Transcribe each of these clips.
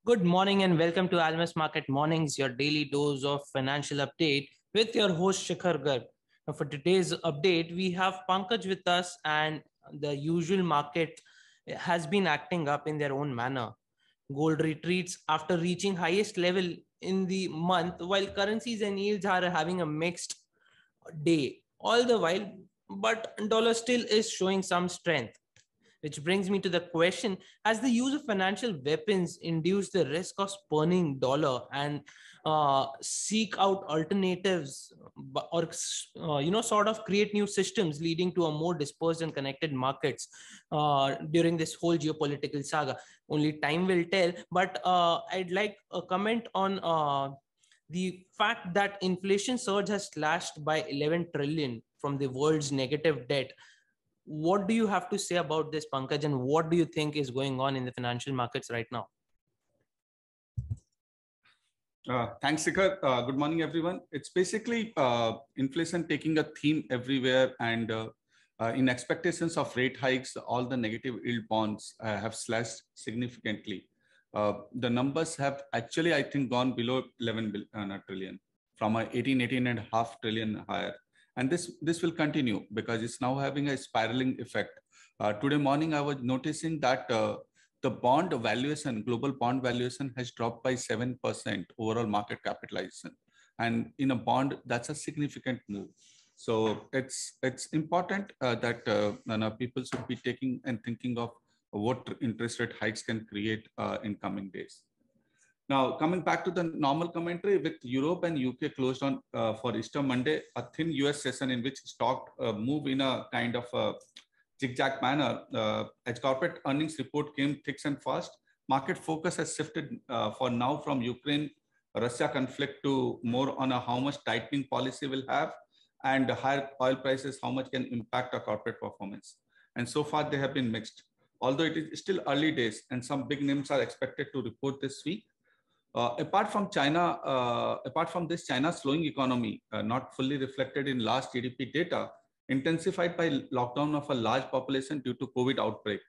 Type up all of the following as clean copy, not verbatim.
Good morning and welcome to Almus Market Mornings, your daily dose of financial update with your host Shikhar Garg. Now, for today's update, we have Pankaj with us, and the usual market has been acting up in their own manner. Gold retreats after reaching highest level in the month, while currencies and yields are having a mixed day. All the while, but dollar still is showing some strength. Which brings me to the question: has the use of financial weapons induced the risk of spurning dollar and seek out alternatives, or sort of create new systems leading to a more dispersed and connected markets during this whole geopolitical saga? Only time will tell. But I'd like a comment on the fact that inflation surge has slashed by 11 trillion from the world's negative debt. What do you have to say about this, Pankaj, and what do you think is going on in the financial markets right now? Thanks, Shikhar. Good morning, everyone. It's basically inflation taking a theme everywhere, and in expectations of rate hikes, all the negative yield bonds have slashed significantly. The numbers have actually, I think, gone below 11 trillion from a 18.5 trillion higher. And this will continue because it's now having a spiraling effect. Today morning, I was noticing that the bond valuation, global bond valuation has dropped by 7% overall market capitalization. And in a bond, that's a significant move. So it's important that people should be taking and thinking of what interest rate hikes can create in coming days. Now, coming back to the normal commentary, with Europe and UK closed on for Easter Monday, a thin US session in which stock move in a kind of a zigzag manner. As corporate earnings report came thick and fast, market focus has shifted for now from Ukraine-Russia conflict to more on how much tightening policy will have, and higher oil prices, how much can impact our corporate performance. And so far, they have been mixed. Although it is still early days and some big names are expected to report this week. Apart from this, China's slowing economy, not fully reflected in last GDP data, intensified by lockdown of a large population due to COVID outbreak.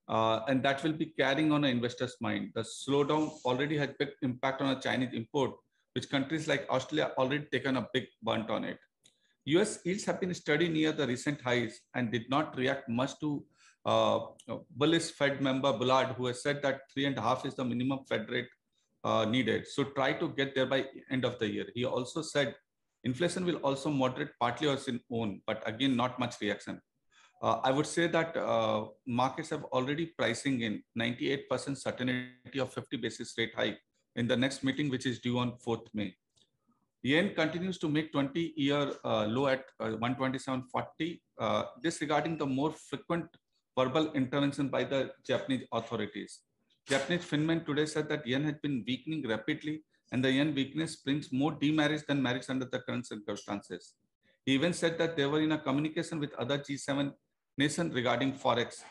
And that will be carrying on an investor's mind. The slowdown already had big impact on a Chinese import, which countries like Australia already taken a big bunt on it. US yields have been steady near the recent highs and did not react much to bullish Fed member Bullard, who has said that 3.5 is the minimum Fed rate needed. So try to get there by end of the year. He also said inflation will also moderate partly on its own, but again, not much reaction. I would say that markets have already pricing in 98% certainty of 50 basis rate hike in the next meeting, which is due on 4th May. Yen continues to make 20-year low at 127.40. Disregarding the more frequent verbal intervention by the Japanese authorities. Japanese Finman today said that yen had been weakening rapidly, and the yen weakness brings more demerits than merits under the current circumstances. He even said that they were in a communication with other G7 nations regarding forex.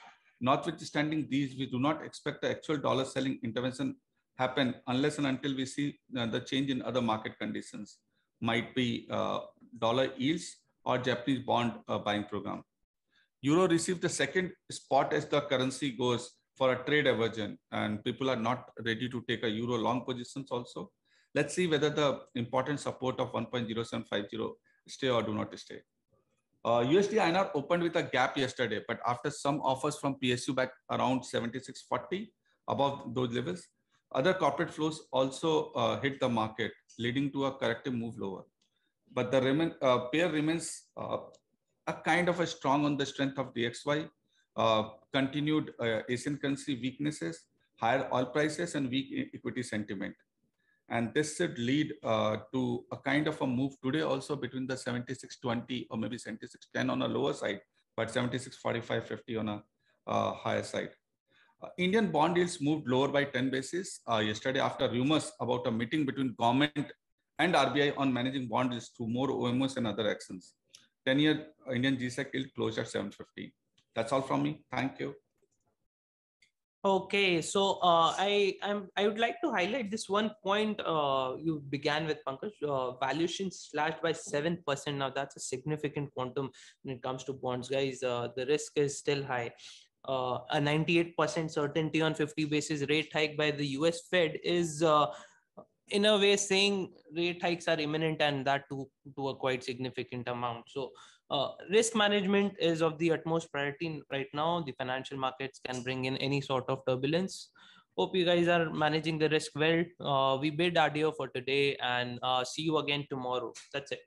Notwithstanding these, we do not expect the actual dollar selling intervention happen unless and until we see the change in other market conditions, might be dollar yields or Japanese bond buying program. Euro received the second spot as the currency goes for a trade aversion, and people are not ready to take a euro long positions also. Let's see whether the important support of 1.0750 stay or do not stay. USD INR opened with a gap yesterday, but after some offers from PSU back around 76.40 above those levels, other corporate flows also hit the market, leading to a corrective move lower. But the pair remains a kind of a strong on the strength of DXY, continued Asian currency weaknesses, higher oil prices, and weak equity sentiment. And this should lead to a kind of a move today also between the 76.20 or maybe 76.10 on a lower side, but 76.45.50 on a higher side. Indian bond yields moved lower by 10 basis yesterday after rumors about a meeting between government and RBI on managing bond yields through more OMOs and other actions. 10-year Indian GSEC yield closed at 750. That's all from me. Thank you. Okay, so I would like to highlight this one point you began with, Pankaj. Valuation slashed by 7%. Now that's a significant quantum when it comes to bonds, guys. The risk is still high. a 98% certainty on 50 basis rate hike by the US Fed is in a way saying rate hikes are imminent, and that to a quite significant amount. So risk management is of the utmost priority right now. The financial markets can bring in any sort of turbulence. Hope you guys are managing the risk well. We bid adieu for today, and see you again tomorrow. That's it.